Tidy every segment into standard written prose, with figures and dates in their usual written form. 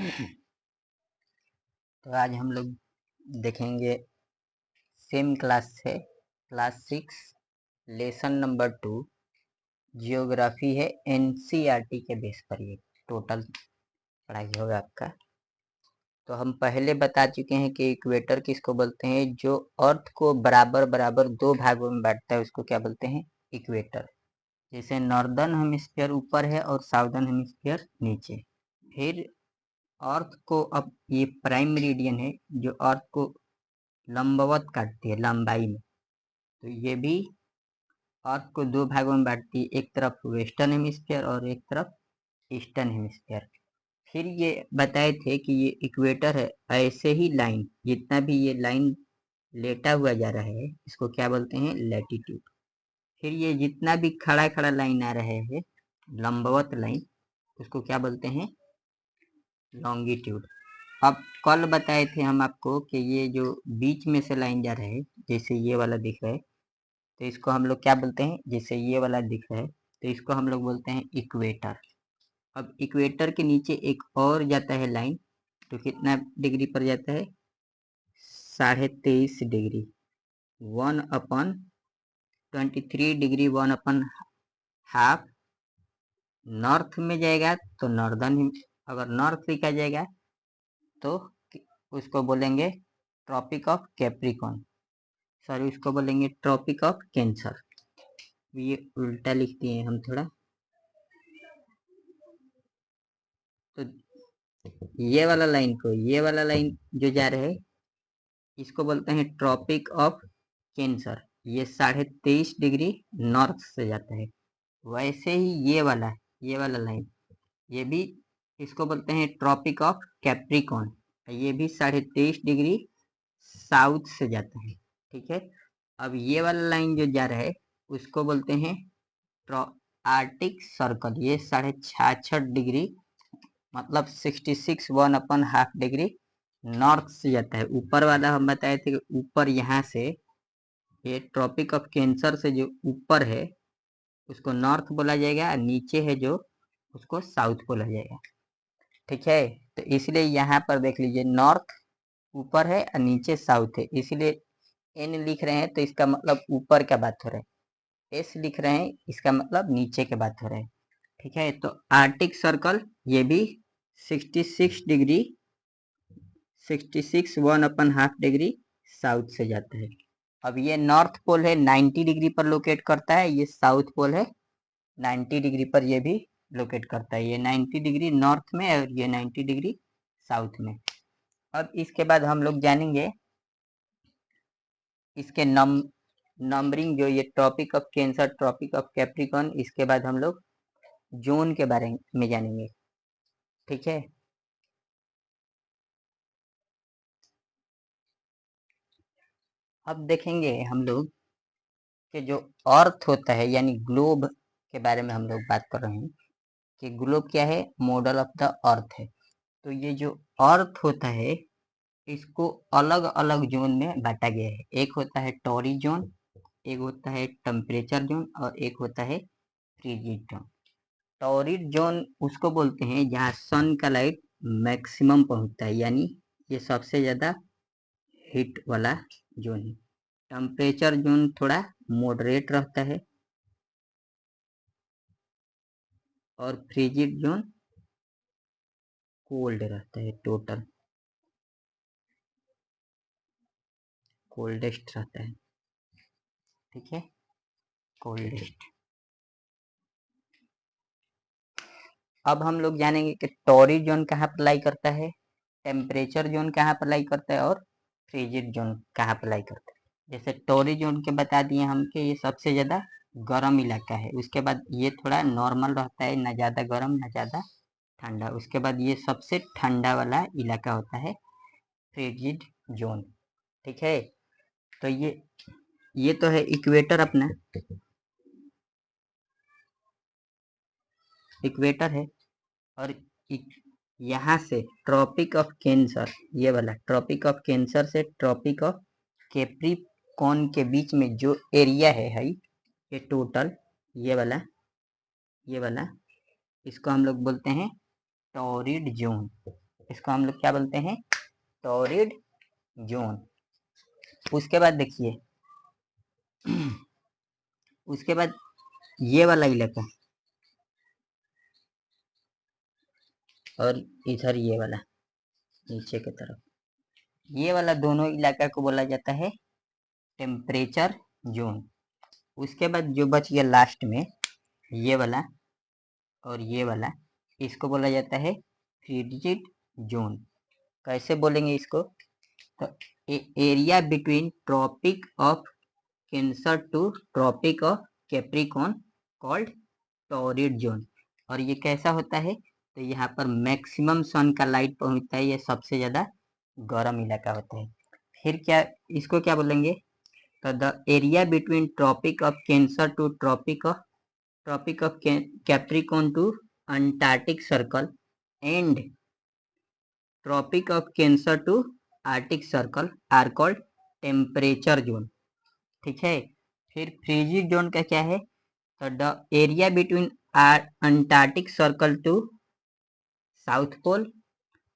तो आज हम लोग देखेंगे सेम क्लास से क्लास 6 लेसन नंबर 2 जियोग्राफी है। एनसीईआरटी के बेस पर ये टोटल पढ़ाई होगा आपका। तो हम पहले बता चुके हैं कि इक्वेटर किसको बोलते हैं, जो अर्थ को बराबर बराबर दो भागों में बांटता है उसको क्या बोलते हैं, इक्वेटर। जैसे नॉर्दर्न हेमिस्फीयर ऊपर है और साउदर्न हेमिस्फीयर नीचे। फिर अर्थ को, अब ये प्राइम मेरिडियन है जो अर्थ को लंबवत काटती है लंबाई में, तो ये भी अर्थ को दो भागों में बांटती है, एक तरफ वेस्टर्न हेमिस्फीयर और एक तरफ ईस्टर्न हेमिस्फीयर। फिर ये बताए थे कि ये इक्वेटर है, ऐसे ही लाइन जितना भी ये लाइन लेटा हुआ जा रहा है इसको क्या बोलते हैं, लैटिट्यूड। फिर ये जितना भी खड़ा खड़ा लाइन आ रहा है लंबवत लाइन, उसको क्या बोलते हैं, लॉन्गिट्यूड। अब कल बताए थे हम आपको कि ये जो बीच में से लाइन जा रहा है, जैसे ये वाला दिख रहा है, तो इसको हम लोग क्या बोलते हैं, जैसे ये वाला दिख रहा है तो इसको हम लोग बोलते हैं इक्वेटर। अब इक्वेटर के नीचे एक और जाता है लाइन, तो कितना डिग्री पर जाता है, 23.5 डिग्री, 1/23 डिग्री, 1/2 नॉर्थ में जाएगा तो नॉर्दर्न, अगर नॉर्थ लिखा जाएगा तो उसको बोलेंगे ट्रॉपिक ऑफ कैप्रिकॉन, सॉरी उसको बोलेंगे ट्रॉपिक ऑफ कैंसर। ये उल्टा लिख दिए हम थोड़ा। तो ये वाला लाइन को, ये वाला लाइन जो जा रहे है इसको बोलते हैं ट्रॉपिक ऑफ कैंसर। ये 23.5 डिग्री नॉर्थ से जाता है। वैसे ही ये वाला लाइन, ये भी इसको बोलते हैं ट्रॉपिक ऑफ कैप्रिकॉन, ये भी 23.5 डिग्री साउथ से जाता है। ठीक है, अब ये वाला लाइन जो जा रहा है उसको बोलते हैं आर्टिक सर्कल, ये 66.5 डिग्री, मतलब 66 1/2 डिग्री नॉर्थ से जाता है। ऊपर वाला हम बताए थे कि ऊपर यहाँ से ये ट्रॉपिक ऑफ कैंसर से जो ऊपर है उसको नॉर्थ बोला जाएगा, और नीचे है जो उसको साउथ बोला जाएगा। ठीक है, तो इसलिए यहाँ पर देख लीजिए नॉर्थ ऊपर है और नीचे साउथ है, इसलिए एन लिख रहे हैं तो इसका मतलब ऊपर का बात हो रहा है, एस लिख रहे हैं इसका मतलब नीचे के बात हो रहे हैं। ठीक है, तो आर्टिक सर्कल ये भी 66 डिग्री, 66 1/2 डिग्री साउथ से जाता है। अब ये नॉर्थ पोल है 90 डिग्री पर लोकेट करता है, ये साउथ पोल है 90 डिग्री पर ये भी लोकेट करता है, ये 90 डिग्री नॉर्थ में और ये 90 डिग्री साउथ में। अब इसके बाद हम लोग जानेंगे इसके नंबरिंग, जो ये tropic of cancer, tropic of capricorn, इसके बाद हम लोग जोन के बारे में जानेंगे। ठीक है, अब देखेंगे हम लोग कि जो अर्थ होता है यानी ग्लोब के बारे में हम लोग बात कर रहे हैं कि ग्लोब क्या है, मॉडल ऑफ द अर्थ है। तो ये जो अर्थ होता है इसको अलग अलग जोन में बांटा गया है। एक होता है टॉरी जोन, एक होता है टेम्परेचर जोन और एक होता है फ्रीजिड जोन। टॉरिड जोन उसको बोलते हैं जहाँ सन का लाइट मैक्सिमम पहुंचता है, यानी ये सबसे ज्यादा हीट वाला जोन है। टेम्परेचर जोन थोड़ा मॉडरेट रहता है और फ्रीजिड जोन कोल्ड रहता है, टोटल कोल्डेस्ट रहता है। ठीक है, कोल्डेस्ट। अब हम लोग जानेंगे कि टॉरिड जोन कहाँ पर लाई करता है, टेम्परेचर जोन कहाँ पर लाई करता है और फ्रीजिड जोन कहाँ पर लाई करता है। जैसे टॉरिड जोन के बता दिए हम कि ये सबसे ज़्यादा गर्म इलाका है, उसके बाद ये थोड़ा नॉर्मल रहता है, ना ज़्यादा गर्म ना ज़्यादा ठंडा। उसके बाद ये सबसे ठंडा वाला इलाका होता है फ्रीजिड जोन। ठीक है, तो ये तो है इक्वेटर, अपना इक्वेटर है। और यहाँ से ट्रॉपिक ऑफ कैंसर, ये वाला ट्रॉपिक ऑफ कैंसर से ट्रॉपिक ऑफ कैप्रिकॉन के बीच में जो एरिया है ये टोटल, ये वाला इसको हम लोग बोलते हैं टॉरिड जोन। इसको हम लोग क्या बोलते हैं, टॉरिड जोन। उसके बाद देखिए उसके बाद ये वाला इलाका और इधर ये वाला नीचे की तरफ, ये वाला दोनों इलाका को बोला जाता है टेम्परेचर जोन। उसके बाद जो बच गया लास्ट में ये वाला और ये वाला, इसको बोला जाता है फ्रिजिड जोन। कैसे बोलेंगे इसको, तो area between tropic of cancer to tropic of capricorn called torrid zone. और ये कैसा होता है, तो यहाँ पर मैक्सिमम सन का लाइट पहुंचता है, ये सबसे ज्यादा गर्म इलाका होता है। फिर क्या, इसको क्या बोलेंगे, तो the area between tropic of cancer to tropic of capricorn to Antarctic circle and tropic of cancer to arctic circle are called temperature zone. ठीक है। फिर फ्रिजिड जोन का क्या है, तो the area between Antarctic circle to south pole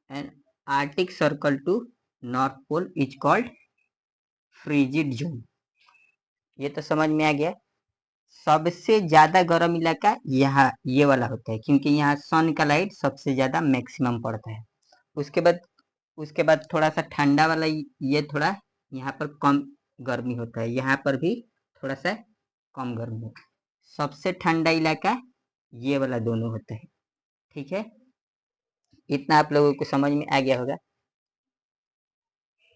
and arctic circle to north pole is called frigid zone. ये तो समझ में आ गया। सबसे ज्यादा गर्म इलाका यहाँ ये वाला होता है, क्योंकि यहाँ सन का लाइट सबसे ज्यादा मैक्सिमम पड़ता है। उसके बाद थोड़ा सा ठंडा वाला ये थोड़ा यहाँ पर कम गर्मी होता है, यहाँ पर भी थोड़ा सा कम गर्मी होता है। सबसे ठंडा इलाका ये वाला दोनों होता है। ठीक है, इतना आप लोगों को समझ में आ गया होगा,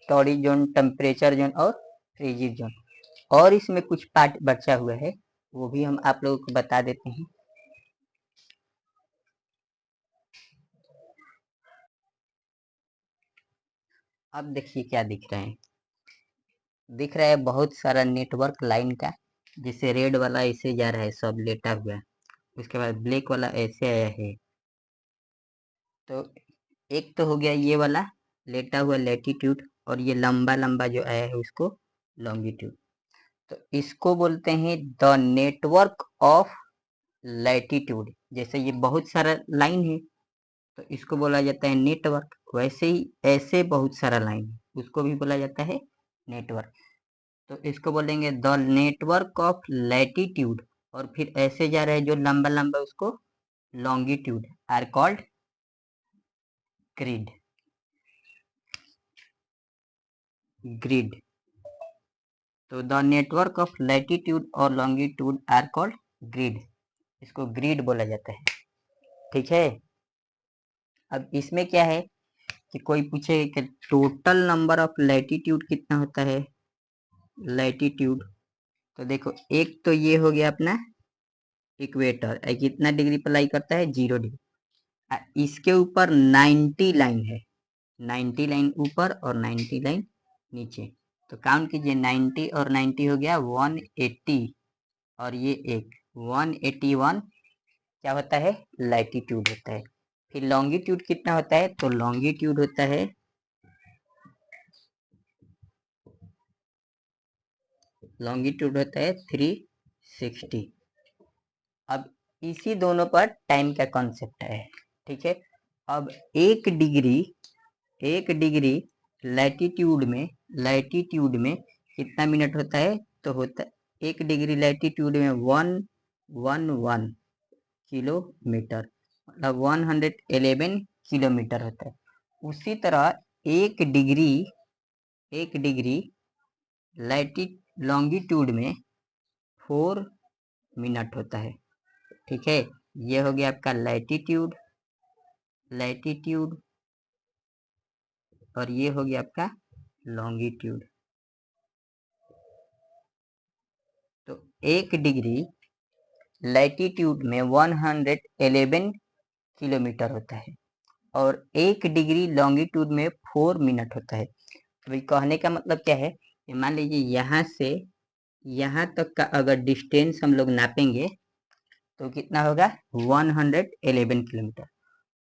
टॉरिड जोन, टेम्परेचर जोन और फ्रिजिड जोन। और इसमें कुछ पार्ट बचा हुआ है, वो भी हम आप लोगों को बता देते हैं। अब देखिए क्या दिख रहा है, दिख रहा है बहुत सारा नेटवर्क लाइन का, जैसे रेड वाला ऐसे जा रहा है सब लेटा हुआ, उसके बाद ब्लैक वाला ऐसे आया है। तो एक तो हो गया ये वाला लेटा हुआ लैटिट्यूड, और ये लंबा लंबा जो आया है उसको लॉन्गिट्यूड। तो इसको बोलते हैं द नेटवर्क ऑफ लैटिट्यूड। जैसे ये बहुत सारा लाइन है तो इसको बोला जाता है नेटवर्क, वैसे ही ऐसे बहुत सारा लाइन है उसको भी बोला जाता है नेटवर्क। तो इसको बोलेंगे द नेटवर्क ऑफ लैटिट्यूड, और फिर ऐसे जा रहा है जो लंबा लंबा उसको longitude are called grid. Grid, तो द नेटवर्क ऑफ लैटिट्यूड और लॉन्गिट्यूड आर कॉल्ड ग्रिड, इसको ग्रिड बोला जाता है। ठीक है। अब इसमें क्या है कि कोई पूछे कि टोटल नंबर ऑफ लैटिट्यूड कितना होता है, लैटिट्यूड, तो देखो एक तो ये हो गया अपना इक्वेटर, कितना डिग्री पर लाई करता है, 0 डिग्री। इसके ऊपर 90 लाइन है, 90 लाइन ऊपर और 90 लाइन नीचे। तो काउंट कीजिए, 90 और 90 हो गया 180, और ये एक 181 क्या होता है, लैटिट्यूड होता है। फिर लॉन्गिट्यूड कितना होता है, तो लॉन्गिट्यूड होता है लॉन्गिट्यूड होता है 360। अब इसी दोनों पर टाइम का कॉन्सेप्ट है। ठीक है। अब एक डिग्री लैटिट्यूड में कितना मिनट होता है, तो होता 1 डिग्री लैटिट्यूड में 111 किलोमीटर, मतलब 111 किलोमीटर होता है। उसी तरह एक डिग्री लॉन्गिट्यूड में 4 मिनट होता है। ठीक है, ये हो गया आपका लैटिट्यूड, और ये हो गया आपका लॉन्गिट्यूड। तो एक डिग्री लैटिट्यूड में 111 किलोमीटर होता है, और 1 डिग्री लॉन्गिट्यूड में 4 मिनट होता है। तो कहने का मतलब क्या है, मान लीजिए यहाँ से यहाँ तक का अगर डिस्टेंस हम लोग नापेंगे तो कितना होगा, 111 किलोमीटर।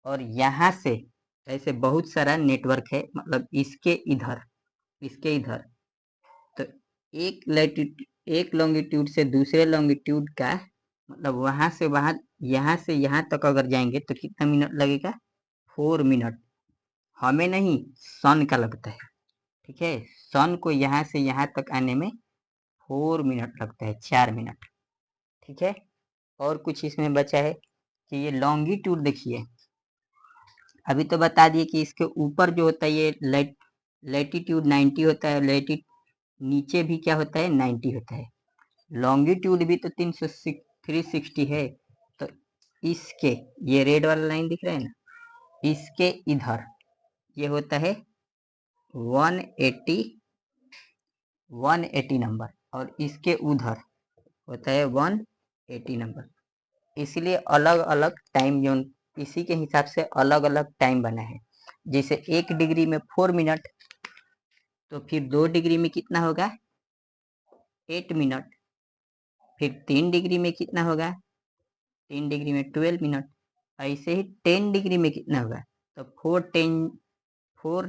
और यहाँ से ऐसे बहुत सारा नेटवर्क है, मतलब इसके इधर तो एक लॉन्गिट्यूड से दूसरे लॉन्गिट्यूड का, मतलब वहां से वहां, यहाँ से यहाँ तक अगर जाएंगे तो कितना मिनट लगेगा, 4 मिनट। हमें नहीं, सन का लगता है। ठीक है, सन को यहाँ से यहाँ तक आने में 4 मिनट लगता है, 4 मिनट। ठीक है, और कुछ इसमें बचा है कि ये लॉन्गिट्यूड देखिए, अभी तो बता दिए कि इसके ऊपर जो होता है ये लैटिट्यूड 90 होता है, नीचे भी क्या होता है, 90 होता है। लॉन्गिट्यूड भी तो 360 है, तो इसके, ये रेड वाला लाइन दिख रहा है ना, इसके इधर ये होता है 180 नंबर, और इसके उधर होता है 180 नंबर। इसलिए अलग अलग टाइम जोन, इसी के हिसाब से अलग अलग टाइम बना है। जैसे 1 डिग्री में 4 मिनट, तो फिर 2 डिग्री में कितना होगा, 8 मिनट। फिर 3 डिग्री में कितना होगा, 3 डिग्री में 12 मिनट। ऐसे ही 10 डिग्री में कितना होगा, तो 4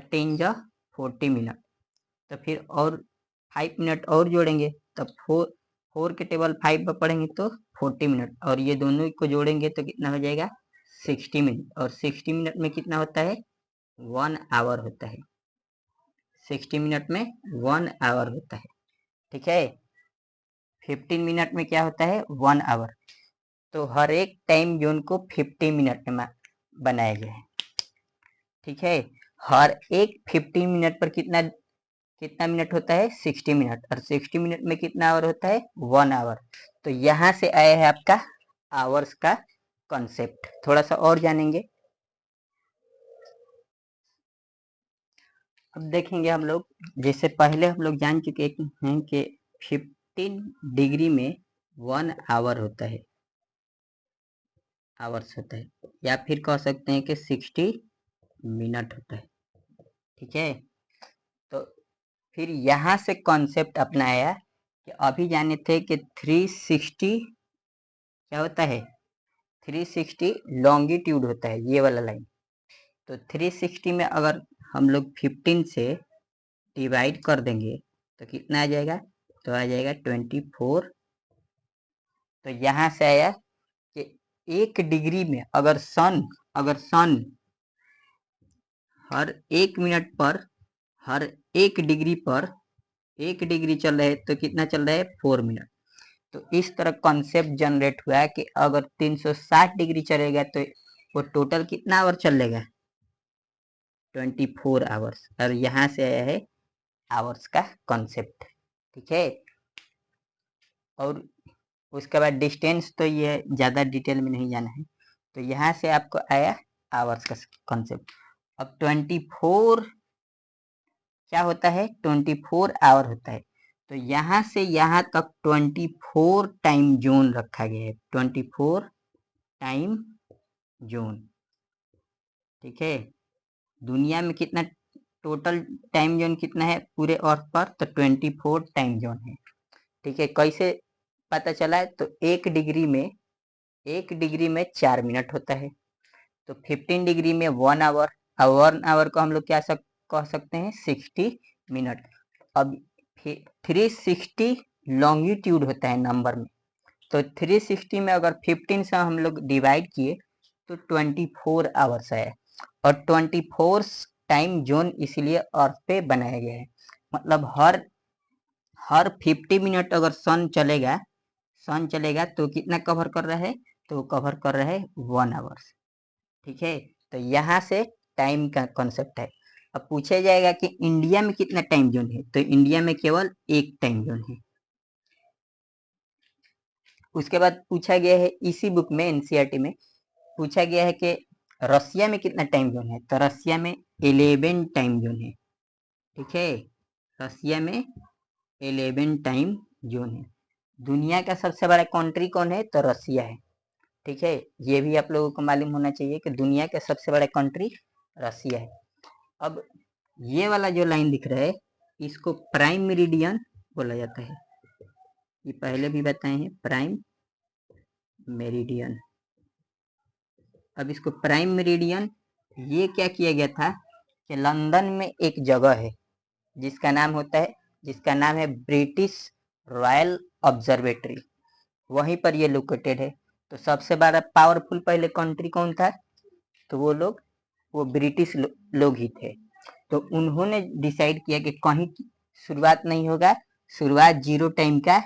10 जा 40 मिनट। तो फिर और 5 मिनट और जोड़ेंगे, तब 4 के टेबल 5 पर पढ़ेंगे तो 40 मिनट, और ये दोनों को जोड़ेंगे तो कितना हो जाएगा, 60 मिनट। और 60 मिनट में कितना होता है, 1 आवर होता है। 60 मिनट में 1 आवर होता है। ठीक है, 15 मिनट में क्या होता है, 1 आवर। तो हर एक टाइम जोन को 50 मिनट में बनाया गया है। ठीक है, हर एक 50 मिनट पर कितना कितना मिनट होता है, 60 मिनट, और 60 मिनट में कितना आवर होता है, 1 आवर। तो यहाँ से आया है आपका आवर्स का कॉन्सेप्ट। थोड़ा सा और जानेंगे। अब देखेंगे हम लोग, जैसे पहले हम लोग जान चुके हैं कि 15 डिग्री में 1 आवर होता है, आवर्स होता है, या फिर कह सकते हैं कि 60 मिनट होता है। ठीक है, तो फिर यहाँ से कॉन्सेप्ट अपनाया कि अभी जाने थे कि 360 क्या होता है, 360 लॉन्गिट्यूड होता है, ये वाला लाइन। तो 360 में अगर हम लोग 15 से डिवाइड कर देंगे तो कितना आ जाएगा, तो आ जाएगा 24। तो यहाँ से आया कि 1 डिग्री में अगर सन हर 1 मिनट पर, हर 1 डिग्री पर 1 डिग्री चल रहा है, तो कितना चल रहा है, 4 मिनट। तो इस तरह कॉन्सेप्ट जनरेट हुआ है कि अगर 360 डिग्री चलेगा तो वो टोटल कितना आवर चलेगा, 24 आवर्स। और यहाँ से आया है आवर्स का कॉन्सेप्ट। ठीक है, और उसके बाद डिस्टेंस, तो ये ज़्यादा डिटेल में नहीं जाना है, तो यहाँ से आपको आया आवर्स का कॉन्सेप्ट। अब 24 क्या होता है, 24 आवर होता है। तो यहाँ से यहाँ तक 24 टाइम जोन रखा गया है, 24 टाइम जोन। ठीक है, दुनिया में कितना टोटल टाइम जोन कितना है पूरे अर्थ पर, तो 24 टाइम जोन है। ठीक है, कैसे पता चला है, तो 1 डिग्री में 4 मिनट होता है, तो 15 डिग्री में 1 आवर, और 1 आवर को हम लोग क्या कह सकते हैं, 60 मिनट। अब 360 लॉन्गिट्यूड होता है नंबर में, तो 360 में अगर 15 से हम लोग डिवाइड किए तो 24 आवर्स है, और 24 टाइम जोन इसीलिए अर्थ पे बनाया गया है। मतलब हर 50 मिनट अगर सन चलेगा तो कितना कवर कर रहा है, तो कवर कर रहा है 1 आवर्स। ठीक है, तो यहाँ से टाइम का कॉन्सेप्ट है। अब पूछा जाएगा कि इंडिया में कितना टाइम जोन है, तो इंडिया में केवल 1 टाइम जोन है। उसके बाद पूछा गया है इसी बुक में, एनसीईआरटी में पूछा गया है कि रसिया में कितना टाइम जोन है, तो रसिया में 11 टाइम जोन है। ठीक है, रसिया में 11 टाइम जोन है। दुनिया का सबसे बड़ा कंट्री कौन है, तो रसिया है। ठीक है, ये भी आप लोगों को मालूम होना चाहिए कि दुनिया का सबसे बड़ा कंट्री रसिया है। अब ये वाला जो लाइन दिख रहा है, इसको प्राइम मेरिडियन बोला जाता है, ये पहले भी बताए हैं, प्राइम मेरिडियन। अब इसको प्राइम मेरिडियन, ये क्या किया गया था कि लंदन में एक जगह है जिसका नाम है ब्रिटिश रॉयल ऑब्जर्वेटरी, वहीं पर ये लोकेटेड है। तो सबसे बड़ा पावरफुल पहले कंट्री कौन था, तो वो लोग वो ब्रिटिश लोग ही थे। तो उन्होंने डिसाइड किया कि कहीं शुरुआत नहीं होगा, शुरुआत 0 टाइम का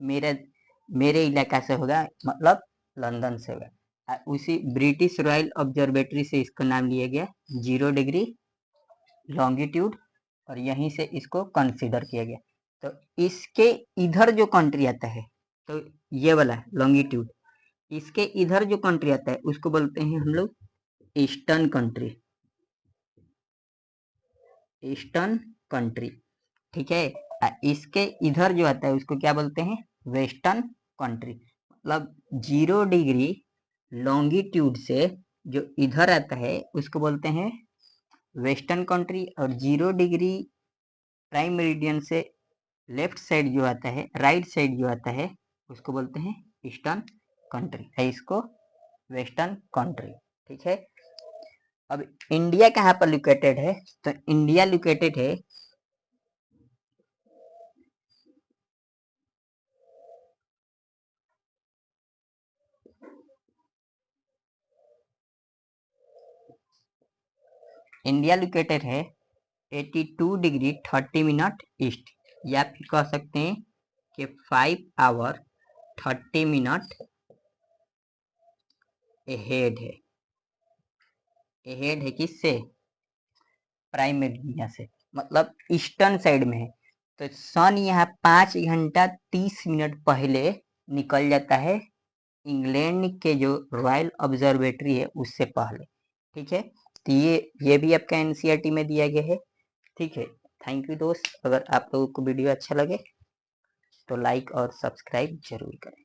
मेरे इलाका से होगा, मतलब लंदन से होगा। उसी ब्रिटिश रॉयल ऑब्जर्वेटरी से इसका नाम लिया गया 0 डिग्री लॉन्गिट्यूड, और यहीं से इसको कंसीडर किया गया। तो इसके इधर जो कंट्री आता है, तो ये वाला लॉन्गिट्यूड, इसके इधर जो कंट्री आता है उसको बोलते हैं हम लोग ईस्टर्न कंट्री, ईस्टर्न कंट्री, ठीक है। इसके इधर जो आता है उसको क्या बोलते हैं, वेस्टर्न कंट्री। मतलब 0 डिग्री लॉन्गिट्यूड से जो इधर आता है उसको बोलते हैं वेस्टर्न कंट्री, और 0 डिग्री प्राइम मेरिडियन से लेफ्ट साइड जो आता है, राइट साइड जो आता है, उसको बोलते हैं ईस्टर्न कंट्री, है इसको वेस्टर्न कंट्री, ठीक है। अब इंडिया कहाँ पर लोकेटेड है, तो इंडिया लोकेटेड है इंडिया लोकेटेड है 82 डिग्री 30 मिनट ईस्ट, या फिर कह सकते हैं कि 5 आवर 30 मिनट अहेड है। अहेड है किससे, प्राइम मेरिडियन से, मतलब ईस्टर्न साइड में है। तो सन यहाँ 5 घंटा 30 मिनट पहले निकल जाता है इंग्लैंड के जो रॉयल ऑब्जर्वेटरी है उससे पहले, ठीक है। तो ये भी आपका एनसीईआरटी में दिया गया है, ठीक है। थैंक यू दोस्त, अगर आप लोगों को वीडियो अच्छा लगे तो लाइक और सब्सक्राइब जरूर करें।